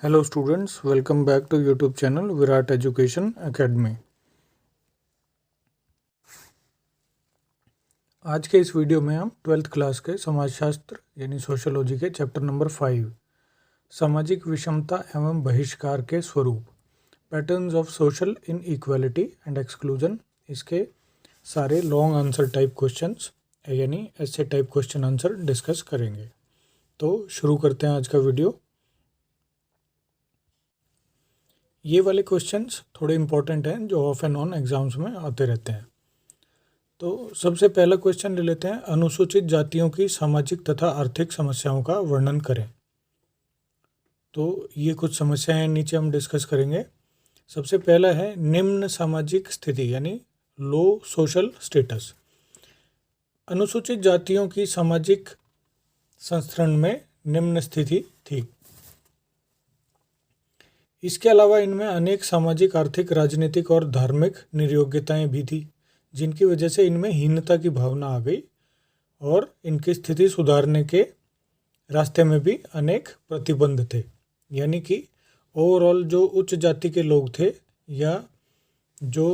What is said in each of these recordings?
Hello students, welcome back to YouTube channel Virat education academy. आज के इस वीडियो में हम 12th क्लास के समाजशास्त्र यानी सोशोलॉजी के चैप्टर नंबर 5 सामाजिक विषमता एवं बहिष्कार के स्वरूप patterns of social inequality and exclusion, इसके सारे लॉन्ग आंसर टाइप क्वेश्चंस यानी ऐसे टाइप क्वेश्चन आंसर डिस्कस करेंगे। तो शुरू करते हैं आज का वीडियो। ये वाले क्वेश्चंस थोड़े इंपॉर्टेंट हैं जो ऑफ एंड ऑन एग्जाम्स में आते रहते हैं। तो सबसे पहला क्वेश्चन ले लेते हैं, अनुसूचित जातियों की सामाजिक तथा आर्थिक समस्याओं का वर्णन करें। तो ये कुछ समस्याएं नीचे हम डिस्कस करेंगे। सबसे पहला है निम्न सामाजिक स्थिति यानी लो सोशल स्टेटस। अनुसूचित जातियों की सामाजिक संस्करण में निम्न स्थिति थी। इसके अलावा इनमें अनेक सामाजिक, आर्थिक, राजनीतिक और धार्मिक निर्योग्यताएं भी थी, जिनकी वजह से इनमें हीनता की भावना आ गई और इनकी स्थिति सुधारने के रास्ते में भी अनेक प्रतिबंध थे। यानी कि ओवरऑल जो उच्च जाति के लोग थे या जो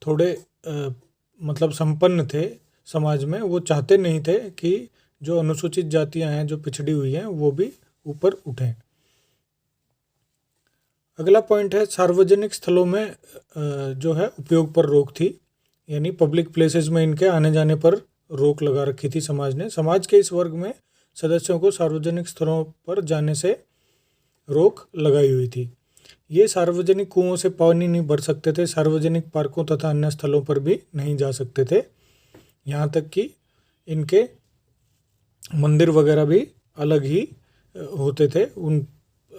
थोड़े मतलब संपन्न थे समाज में, वो चाहते नहीं थे कि जो अनुसूचित जातियां हैं, जो पिछड़ी हुई हैं, वो भी ऊपर उठें। अगला पॉइंट है सार्वजनिक स्थलों में जो है उपयोग पर रोक थी, यानी पब्लिक प्लेसेस में इनके आने जाने पर रोक लगा रखी थी समाज ने। समाज के इस वर्ग में सदस्यों को सार्वजनिक स्थलों पर जाने से रोक लगाई हुई थी। ये सार्वजनिक कुओं से पानी नहीं भर सकते थे, सार्वजनिक पार्कों तथा अन्य स्थलों पर भी नहीं जा सकते थे। यहाँ तक कि इनके मंदिर वगैरह भी अलग ही होते थे। उन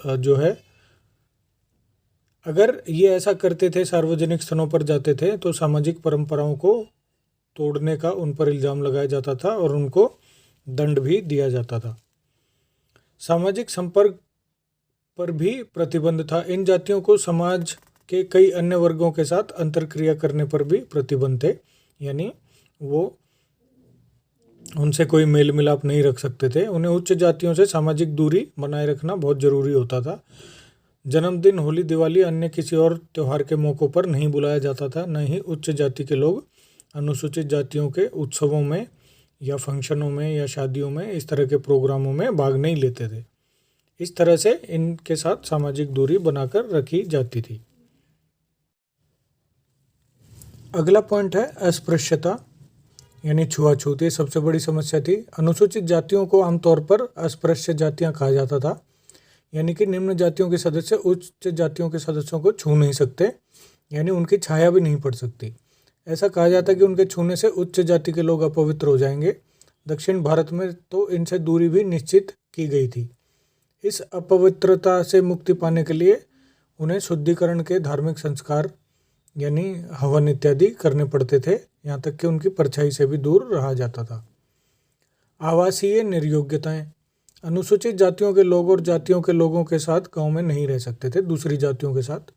जो है अगर ये ऐसा करते थे, सार्वजनिक स्थलों पर जाते थे, तो सामाजिक परंपराओं को तोड़ने का उन पर इल्ज़ाम लगाया जाता था और उनको दंड भी दिया जाता था। सामाजिक संपर्क पर भी प्रतिबंध था। इन जातियों को समाज के कई अन्य वर्गों के साथ अंतरक्रिया करने पर भी प्रतिबंध थे, यानी वो उनसे कोई मेल मिलाप नहीं रख सकते थे। उन्हें उच्च जातियों से सामाजिक दूरी बनाए रखना बहुत ज़रूरी होता था। जन्मदिन, होली, दिवाली, अन्य किसी और त्यौहार के मौक़ों पर नहीं बुलाया जाता था। न ही उच्च जाति के लोग अनुसूचित जातियों के उत्सवों में या फंक्शनों में या शादियों में इस तरह के प्रोग्रामों में भाग नहीं लेते थे। इस तरह से इनके साथ सामाजिक दूरी बनाकर रखी जाती थी। अगला पॉइंट है अस्पृश्यता यानी छुआछूत। ये सबसे बड़ी समस्या थी। अनुसूचित जातियों को आमतौर पर अस्पृश्य जातियाँ कहा जाता था, यानी कि निम्न जातियों के सदस्य उच्च जातियों के सदस्यों को छू नहीं सकते, यानी उनकी छाया भी नहीं पड़ सकती। ऐसा कहा जाता है कि उनके छूने से उच्च जाति के लोग अपवित्र हो जाएंगे। दक्षिण भारत में तो इनसे दूरी भी निश्चित की गई थी। इस अपवित्रता से मुक्ति पाने के लिए उन्हें शुद्धिकरण के धार्मिक संस्कार यानी हवन इत्यादि करने पड़ते थे, यहाँ तक कि उनकी परछाई से भी दूर रहा जाता था। आवासीय निर्योग्यताएं। अनुसूचित जातियों के लोग और जातियों के लोगों के साथ गांव में नहीं रह सकते थे। दूसरी जातियों के साथ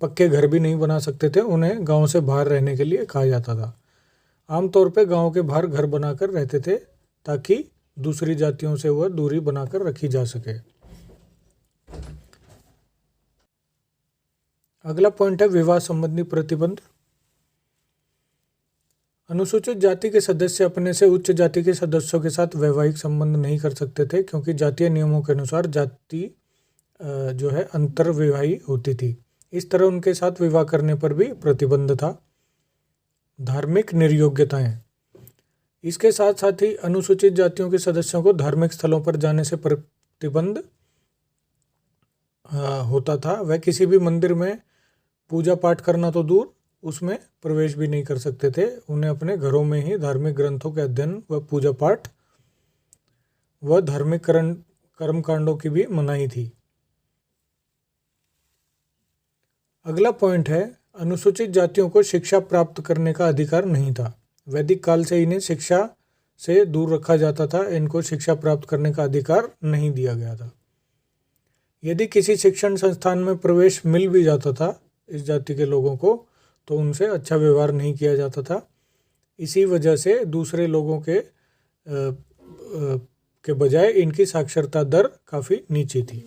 पक्के घर भी नहीं बना सकते थे। उन्हें गांव से बाहर रहने के लिए कहा जाता था। आमतौर पे गांव के बाहर घर बनाकर रहते थे ताकि दूसरी जातियों से वह दूरी बनाकर रखी जा सके। अगला पॉइंट है विवाह संबंधी प्रतिबंध। अनुसूचित जाति के सदस्य अपने से उच्च जाति के सदस्यों के साथ वैवाहिक संबंध नहीं कर सकते थे, क्योंकि जातीय नियमों के अनुसार जाति जो है अंतर्विवाही होती थी। इस तरह उनके साथ विवाह करने पर भी प्रतिबंध था। धार्मिक निर्योग्यताएं। इसके साथ साथ ही अनुसूचित जातियों के सदस्यों को धार्मिक स्थलों पर जाने से प्रतिबंध होता था। वह किसी भी मंदिर में पूजा पाठ करना तो दूर, उसमें प्रवेश भी नहीं कर सकते थे। उन्हें अपने घरों में ही धार्मिक ग्रंथों के अध्ययन व पूजा पाठ व धार्मिक कर्म कांडों की भी मनाही थी। अगला पॉइंट है अनुसूचित जातियों को शिक्षा प्राप्त करने का अधिकार नहीं था। वैदिक काल से इन्हें शिक्षा से दूर रखा जाता था। इनको शिक्षा प्राप्त करने का अधिकार नहीं दिया गया था। यदि किसी शिक्षण संस्थान में प्रवेश मिल भी जाता था इस जाति के लोगों को, तो उनसे अच्छा व्यवहार नहीं किया जाता था। इसी वजह से दूसरे लोगों के बजाय इनकी साक्षरता दर काफ़ी नीचे थी।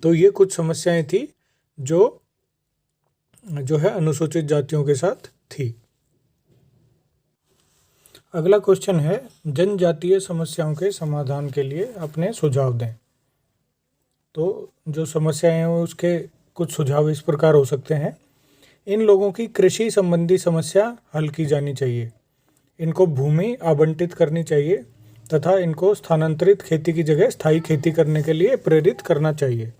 तो ये कुछ समस्याएं थी जो है अनुसूचित जातियों के साथ थी। अगला क्वेश्चन है, जनजातीय समस्याओं के समाधान के लिए अपने सुझाव दें। तो जो समस्याएं हैं उसके कुछ सुझाव इस प्रकार हो सकते हैं। इन लोगों की कृषि संबंधी समस्या हल की जानी चाहिए, इनको भूमि आवंटित करनी चाहिए तथा इनको स्थानांतरित खेती की जगह स्थायी खेती करने के लिए प्रेरित करना चाहिए।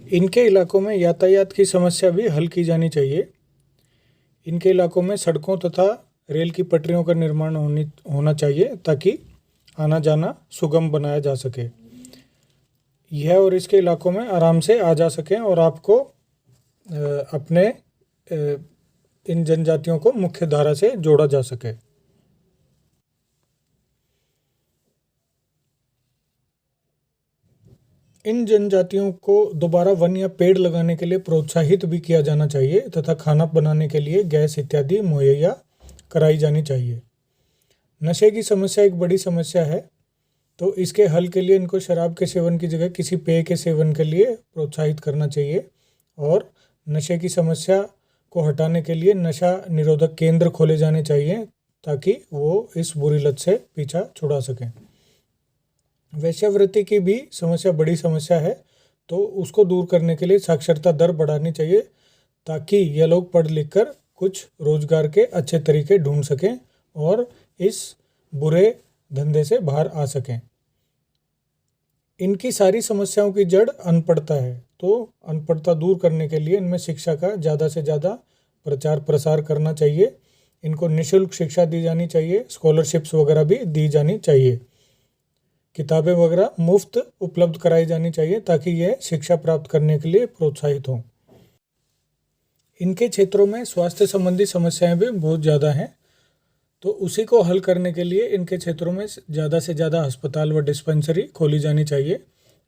इनके इलाकों में यातायात की समस्या भी हल की जानी चाहिए। इनके इलाकों में सड़कों तथा रेल की पटरियों का निर्माण होना चाहिए ताकि आना जाना सुगम बनाया जा सके। यह और इसके इलाकों में आराम से आ जा सकें और आपको अपने इन जनजातियों को मुख्य धारा से जोड़ा जा सके। इन जनजातियों को दोबारा वन या पेड़ लगाने के लिए प्रोत्साहित भी किया जाना चाहिए तथा खाना बनाने के लिए गैस इत्यादि मुहैया कराई जानी चाहिए। नशे की समस्या एक बड़ी समस्या है, तो इसके हल के लिए इनको शराब के सेवन की जगह किसी पेय के सेवन के लिए प्रोत्साहित करना चाहिए और नशे की समस्या को हटाने के लिए नशा निरोधक केंद्र खोले जाने चाहिए ताकि वो इस बुरी लत से पीछा छुड़ा सकें। वेश्यावृत्ति की भी समस्या बड़ी समस्या है, तो उसको दूर करने के लिए साक्षरता दर बढ़ानी चाहिए ताकि ये लोग पढ़ लिख कर कुछ रोजगार के अच्छे तरीके ढूंढ सकें और इस बुरे धंधे से बाहर आ सकें। इनकी सारी समस्याओं की जड़ अनपढ़ता है, तो अनपढ़ता दूर करने के लिए इनमें शिक्षा का ज़्यादा से ज़्यादा प्रचार प्रसार करना चाहिए। इनको निःशुल्क शिक्षा दी जानी चाहिए, स्कॉलरशिप्स वगैरह भी दी जानी चाहिए, किताबें वगैरह मुफ्त उपलब्ध कराई जानी चाहिए ताकि ये शिक्षा प्राप्त करने के लिए प्रोत्साहित हों। इनके क्षेत्रों में स्वास्थ्य संबंधी समस्याएं भी बहुत ज़्यादा हैं, तो उसी को हल करने के लिए इनके क्षेत्रों में ज़्यादा से ज़्यादा अस्पताल व डिस्पेंसरी खोली जानी चाहिए,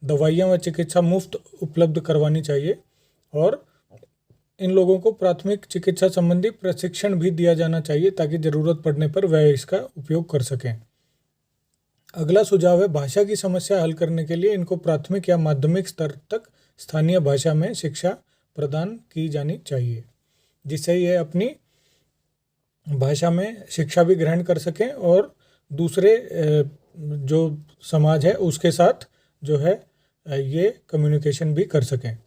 दवाइयाँ व चिकित्सा मुफ्त उपलब्ध करवानी चाहिए और इन लोगों को प्राथमिक चिकित्सा संबंधी प्रशिक्षण भी दिया जाना चाहिए ताकि ज़रूरत पड़ने पर वह इसका उपयोग कर सकें। अगला सुझाव है, भाषा की समस्या हल करने के लिए इनको प्राथमिक या माध्यमिक स्तर तक स्थानीय भाषा में शिक्षा प्रदान की जानी चाहिए, जिससे ये अपनी भाषा में शिक्षा भी ग्रहण कर सकें और दूसरे जो समाज है उसके साथ जो है ये कम्युनिकेशन भी कर सकें।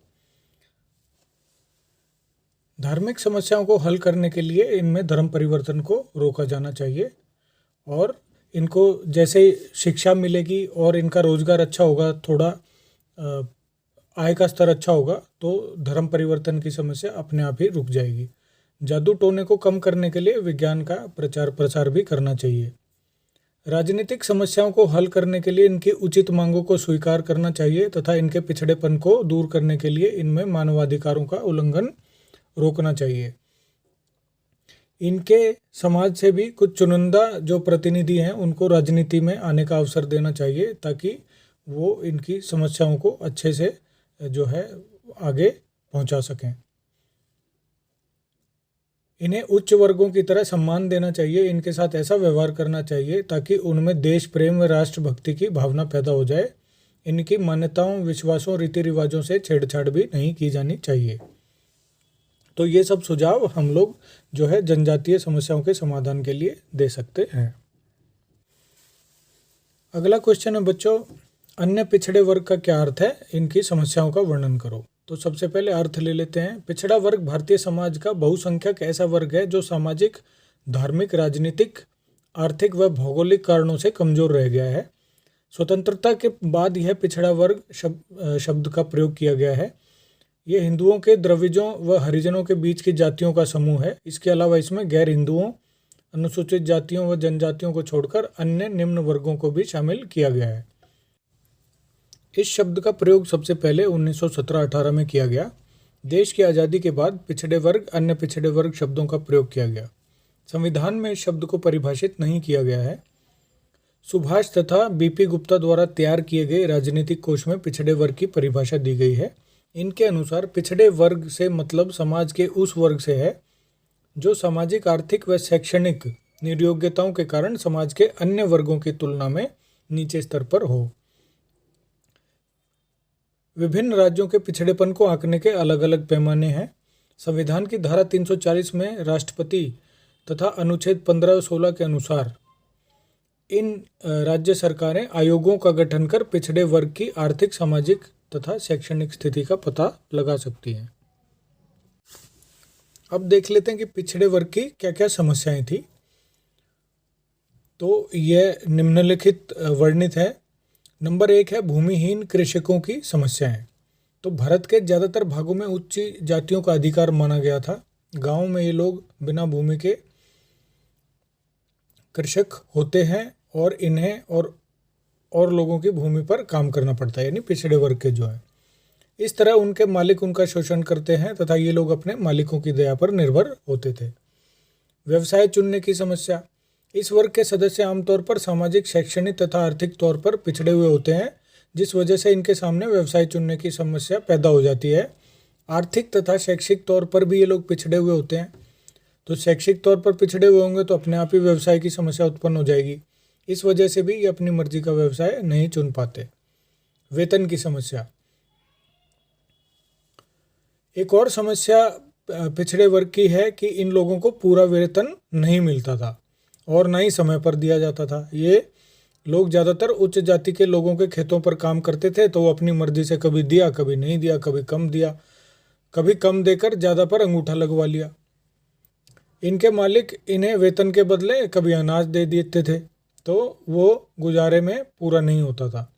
धार्मिक समस्याओं को हल करने के लिए इनमें धर्म परिवर्तन को रोका जाना चाहिए और इनको जैसे शिक्षा मिलेगी और इनका रोजगार अच्छा होगा, थोड़ा आय का स्तर अच्छा होगा, तो धर्म परिवर्तन की समस्या अपने आप ही रुक जाएगी। जादू टोने को कम करने के लिए विज्ञान का प्रचार प्रसार भी करना चाहिए। राजनीतिक समस्याओं को हल करने के लिए इनकी उचित मांगों को स्वीकार करना चाहिए तथा इनके पिछड़ेपन को दूर करने के लिए इनमें मानवाधिकारों का उल्लंघन रोकना चाहिए। इनके समाज से भी कुछ चुनिंदा जो प्रतिनिधि हैं उनको राजनीति में आने का अवसर देना चाहिए ताकि वो इनकी समस्याओं को अच्छे से जो है आगे पहुंचा सकें। इन्हें उच्च वर्गों की तरह सम्मान देना चाहिए, इनके साथ ऐसा व्यवहार करना चाहिए ताकि उनमें देश प्रेम व राष्ट्रभक्ति की भावना पैदा हो जाए। इनकी मान्यताओं, विश्वासों, रीति रिवाजों से छेड़छाड़ भी नहीं की जानी चाहिए। तो ये सब सुझाव हम लोग जो है जनजातीय समस्याओं के समाधान के लिए दे सकते हैं। अगला क्वेश्चन है बच्चों, अन्य पिछड़े वर्ग का क्या अर्थ है, इनकी समस्याओं का वर्णन करो। तो सबसे पहले अर्थ ले लेते हैं। पिछड़ा वर्ग भारतीय समाज का बहुसंख्यक ऐसा वर्ग है जो सामाजिक, धार्मिक, राजनीतिक, आर्थिक व भौगोलिक कारणों से कमजोर रह गया है। स्वतंत्रता के बाद यह पिछड़ा वर्ग शब्द का प्रयोग किया गया है। ये हिंदुओं के, द्रविड़ों व हरिजनों के बीच की जातियों का समूह है। इसके अलावा इसमें गैर हिंदुओं, अनुसूचित जातियों व जनजातियों को छोड़कर अन्य निम्न वर्गों को भी शामिल किया गया है। इस शब्द का प्रयोग सबसे पहले 1917-18 में किया गया। देश की आज़ादी के बाद पिछड़े वर्ग, अन्य पिछड़े वर्ग शब्दों का प्रयोग किया गया। संविधान में इस शब्द को परिभाषित नहीं किया गया है। सुभाष तथा बीपी गुप्ता द्वारा तैयार किए गए राजनीतिक कोश में पिछड़े वर्ग की परिभाषा दी गई है। इनके अनुसार पिछड़े वर्ग से मतलब समाज के उस वर्ग से है जो सामाजिक, आर्थिक व शैक्षणिक निर्योग्यताओं के कारण समाज के अन्य वर्गों की तुलना में नीचे स्तर पर हो। विभिन्न राज्यों के पिछड़ेपन को आंकने के अलग अलग पैमाने हैं। संविधान की धारा 340 में राष्ट्रपति तथा अनुच्छेद 15 और 16 के अनुसार इन राज्य सरकारें आयोगों का गठन कर पिछड़े वर्ग की आर्थिक, सामाजिक तथा शैक्षणिक स्थिति का पता लगा सकती हैं। अब देख लेते हैं कि पिछड़े वर्ग की क्या क्या समस्याएं थी। तो यह निम्नलिखित वर्णित है। नंबर 1 है भूमिहीन कृषकों की समस्याएं। तो भारत के ज़्यादातर भागों में उच्च जातियों का अधिकार माना गया था। गांव में ये लोग बिना भूमि के कृषक होते हैं और इन्हें और लोगों की भूमि पर काम करना पड़ता है, यानी पिछड़े वर्ग के जो है। इस तरह उनके मालिक उनका शोषण करते हैं तथा ये लोग अपने मालिकों की दया पर निर्भर होते थे। व्यवसाय चुनने की समस्या। इस वर्ग के सदस्य आमतौर पर सामाजिक, शैक्षणिक तथा आर्थिक तौर पर पिछड़े हुए होते हैं, जिस वजह से इनके सामने व्यवसाय चुनने की समस्या पैदा हो जाती है। आर्थिक तथा शैक्षिक तौर पर भी ये लोग पिछड़े हुए होते हैं। तो शैक्षिक तौर पर पिछड़े हुए होंगे तो अपने आप ही व्यवसाय की समस्या उत्पन्न हो जाएगी। इस वजह से भी ये अपनी मर्जी का व्यवसाय नहीं चुन पाते। वेतन की समस्या। एक और समस्या पिछड़े वर्ग की है कि इन लोगों को पूरा वेतन नहीं मिलता था और ना ही समय पर दिया जाता था। ये लोग ज़्यादातर उच्च जाति के लोगों के खेतों पर काम करते थे, तो वो अपनी मर्जी से कभी दिया, कभी नहीं दिया, कभी कम दिया, कभी कम देकर ज़्यादा पर अंगूठा लगवा लिया। इनके मालिक इन्हें वेतन के बदले कभी अनाज दे देते थे, तो वो गुजारे में पूरा नहीं होता था।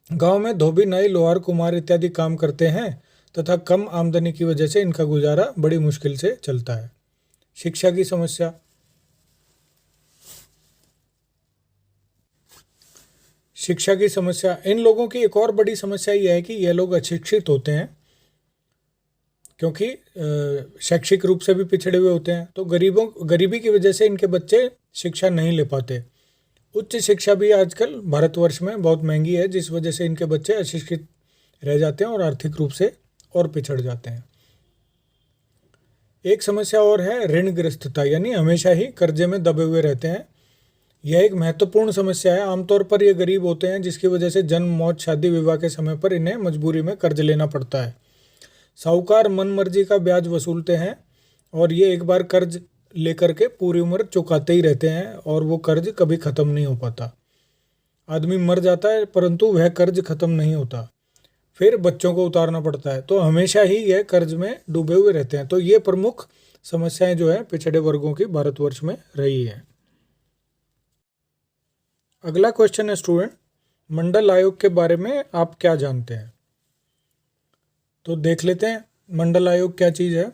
गांव में धोबी, नाई, लोहार, कुम्हार इत्यादि काम करते हैं तथा कम आमदनी की वजह से इनका गुजारा बड़ी मुश्किल से चलता है। शिक्षा की समस्या। शिक्षा की समस्या। इन लोगों की एक और बड़ी समस्या यह है कि ये लोग अशिक्षित होते हैं, क्योंकि शैक्षिक रूप से भी पिछड़े हुए होते हैं। तो गरीबी की वजह से इनके बच्चे शिक्षा नहीं ले पाते। उच्च शिक्षा भी आजकल भारतवर्ष में बहुत महंगी है, जिस वजह से इनके बच्चे अशिक्षित रह जाते हैं और आर्थिक रूप से और पिछड़ जाते हैं। एक समस्या और है ऋणग्रस्तता, यानी हमेशा ही कर्जे में दबे हुए रहते हैं। यह एक महत्वपूर्ण समस्या है। आमतौर पर ये गरीब होते हैं, जिसकी वजह से जन्म, मौत, शादी, विवाह के समय पर इन्हें मजबूरी में कर्ज लेना पड़ता है। साहूकार मनमर्जी का ब्याज वसूलते हैं और ये एक बार कर्ज लेकर के पूरी उम्र चुकाते ही रहते हैं और वो कर्ज कभी ख़त्म नहीं हो पाता। आदमी मर जाता है परंतु वह कर्ज ख़त्म नहीं होता, फिर बच्चों को उतारना पड़ता है, तो हमेशा ही यह कर्ज में डूबे हुए रहते हैं। तो ये प्रमुख समस्याएं जो है पिछड़े वर्गों की भारतवर्ष में रही है। अगला क्वेश्चन है स्टूडेंट, मंडल आयोग के बारे में आप क्या जानते हैं? तो देख लेते हैं मंडल आयोग क्या चीज़ है।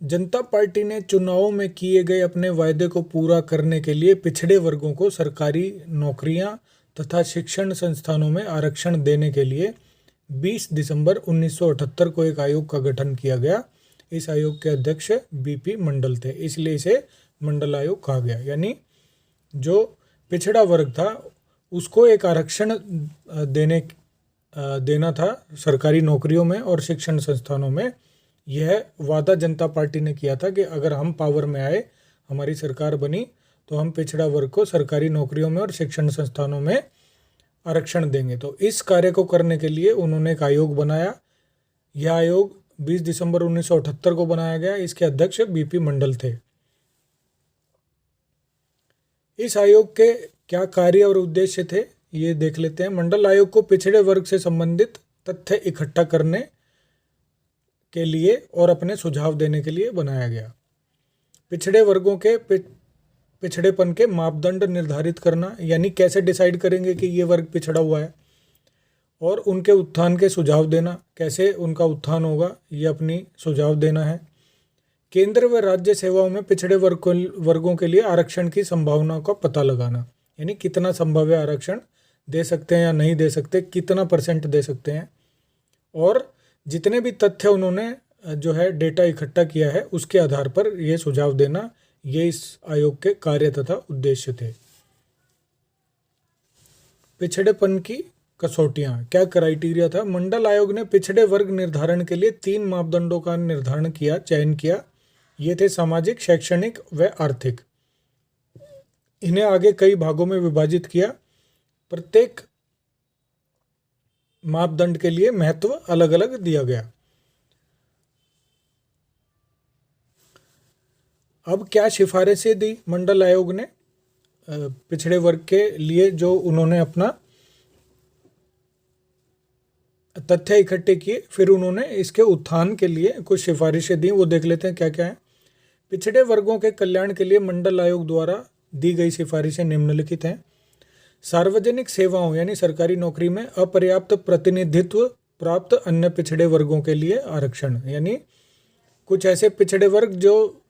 जनता पार्टी ने चुनावों में किए गए अपने वायदे को पूरा करने के लिए पिछड़े वर्गों को सरकारी नौकरियां तथा शिक्षण संस्थानों में आरक्षण देने के लिए 20 दिसंबर 1978 को एक आयोग का गठन किया गया। इस आयोग के अध्यक्ष बीपी मंडल थे, इसलिए इसे मंडल आयोग कहा गया। यानी जो पिछड़ा वर्ग था उसको एक आरक्षण देना था सरकारी नौकरियों में और शिक्षण संस्थानों में। यह वादा जनता पार्टी ने किया था कि अगर हम पावर में आए, हमारी सरकार बनी, तो हम पिछड़ा वर्ग को सरकारी नौकरियों में और शिक्षण संस्थानों में आरक्षण देंगे। तो इस कार्य को करने के लिए उन्होंने एक आयोग बनाया। यह आयोग 20 दिसंबर 1978 को बनाया गया। इसके अध्यक्ष बीपी मंडल थे। इस आयोग के क्या कार्य और उद्देश्य थे ये देख लेते हैं। मंडल आयोग को पिछड़े वर्ग से संबंधित तथ्य इकट्ठा करने के लिए और अपने सुझाव देने के लिए बनाया गया। पिछड़े वर्गों के पिछड़ेपन के मापदंड निर्धारित करना, यानी कैसे डिसाइड करेंगे कि ये वर्ग पिछड़ा हुआ है, और उनके उत्थान के सुझाव देना, कैसे उनका उत्थान होगा ये अपनी सुझाव देना है। केंद्र व राज्य सेवाओं में पिछड़े वर्गों के लिए आरक्षण की संभावना का पता लगाना, यानी कितना संभव है आरक्षण दे सकते हैं या नहीं दे सकते, कितना % दे सकते हैं, और जितने भी तथ्य उन्होंने जो है डेटा इकट्ठा किया है उसके आधार पर ये सुझाव देना, ये इस आयोग के कार्य तथा उद्देश्य थे। पिछड़ेपन की कसौटियाँ, क्या क्राइटेरिया था? मंडल आयोग ने पिछड़े वर्ग निर्धारण के लिए 3 मापदंडों का चयन किया। ये थे सामाजिक, शैक्षणिक व आर्थिक। इन्हें आगे कई भागों में विभाजित किया। प्रत्येक मापदंड के लिए महत्व अलग अलग दिया गया। अब क्या सिफारिशें दी मंडल आयोग ने पिछड़े वर्ग के लिए, जो उन्होंने अपना तथ्य इकट्ठे किए, फिर उन्होंने इसके उत्थान के लिए कुछ सिफारिशें दी, वो देख लेते हैं क्या क्या है। पिछड़े वर्गों के कल्याण के लिए मंडल आयोग द्वारा दी गई सिफारिशें निम्नलिखित हैं। सार्वजनिक सेवाओं यानी सरकारी नौकरी में अपर्याप्त प्रतिनिधित्व प्राप्त अन्य पिछड़े वर्गों के लिए आरक्षण, यानी कुछ ऐसे पिछड़े वर्ग जो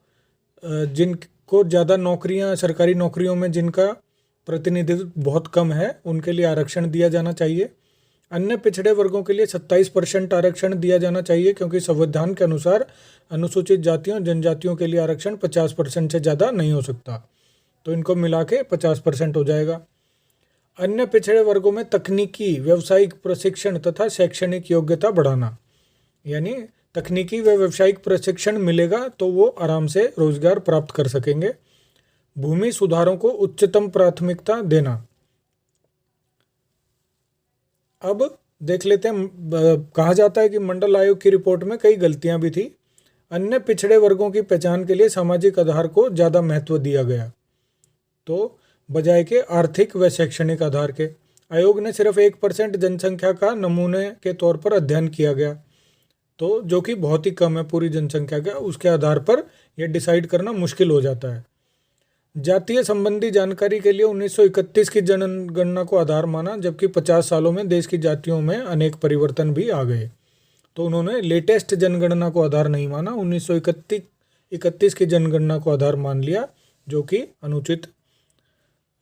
जिनको ज़्यादा नौकरियां, सरकारी नौकरियों में जिनका प्रतिनिधित्व बहुत कम है, उनके लिए आरक्षण दिया जाना चाहिए। अन्य पिछड़े वर्गों के लिए 27% आरक्षण दिया जाना चाहिए, क्योंकि संविधान के अनुसार अनुसूचित जातियों जनजातियों के लिए आरक्षण 50% से ज़्यादा नहीं हो सकता, तो इनको मिला के 50% हो जाएगा। अन्य पिछड़े वर्गों में तकनीकी, व्यावसायिक प्रशिक्षण तथा शैक्षणिक योग्यता बढ़ाना, यानी तकनीकी व व्यावसायिक प्रशिक्षण मिलेगा तो वो आराम से रोजगार प्राप्त कर सकेंगे। भूमि सुधारों को उच्चतम प्राथमिकता देना। अब देख लेते हैं, कहा जाता है कि मंडल आयोग की रिपोर्ट में कई गलतियां भी थी। अन्य पिछड़े वर्गों की पहचान के लिए सामाजिक आधार को ज़्यादा महत्व दिया गया, तो बजाय के आर्थिक व शैक्षणिक आधार के। आयोग ने सिर्फ 1% जनसंख्या का नमूने के तौर पर अध्ययन किया गया, तो जो कि बहुत ही कम है पूरी जनसंख्या का, उसके आधार पर यह डिसाइड करना मुश्किल हो जाता है। जातीय संबंधी जानकारी के लिए 1931 की जनगणना को आधार माना, जबकि 50 सालों में देश की जातियों में अनेक परिवर्तन भी आ गए, तो उन्होंने लेटेस्ट जनगणना को आधार नहीं माना, 1931 की जनगणना को आधार मान लिया, जो कि अनुचित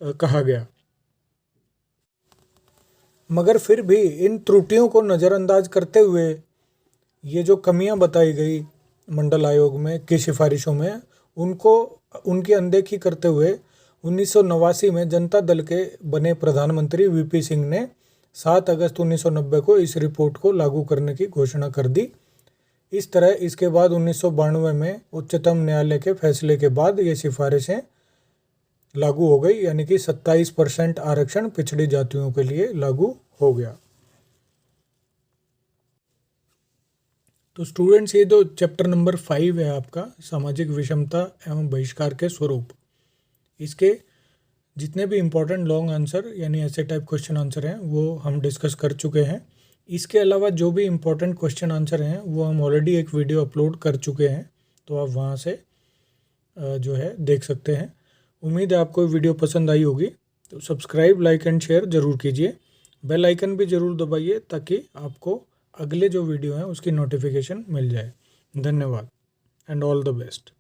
कहा गया। मगर फिर भी इन त्रुटियों को नज़रअंदाज करते हुए ये जो कमियां बताई गई मंडल आयोग में की सिफारिशों में, उनकी अनदेखी करते हुए 1989 में जनता दल के बने प्रधानमंत्री वीपी सिंह ने 7 अगस्त 1990 को इस रिपोर्ट को लागू करने की घोषणा कर दी। इस तरह इसके बाद 1992 में उच्चतम न्यायालय के फैसले के बाद ये सिफारिशें लागू हो गई, यानी कि 27% आरक्षण पिछड़ी जातियों के लिए लागू हो गया। तो स्टूडेंट्स, ये जो चैप्टर नंबर 5 है आपका, सामाजिक विषमता एवं बहिष्कार के स्वरूप, इसके जितने भी इम्पोर्टेंट लॉन्ग आंसर यानी ऐसे टाइप क्वेश्चन आंसर हैं वो हम डिस्कस कर चुके हैं। इसके अलावा जो भी इम्पोर्टेंट क्वेश्चन आंसर हैं वो हम ऑलरेडी एक वीडियो अपलोड कर चुके हैं, तो आप वहाँ से जो है देख सकते हैं। उम्मीद है आपको वीडियो पसंद आई होगी, तो सब्सक्राइब, लाइक एंड शेयर ज़रूर कीजिए। बेल आइकन भी ज़रूर दबाइए ताकि आपको अगले जो वीडियो हैं उसकी नोटिफिकेशन मिल जाए। धन्यवाद एंड ऑल द बेस्ट।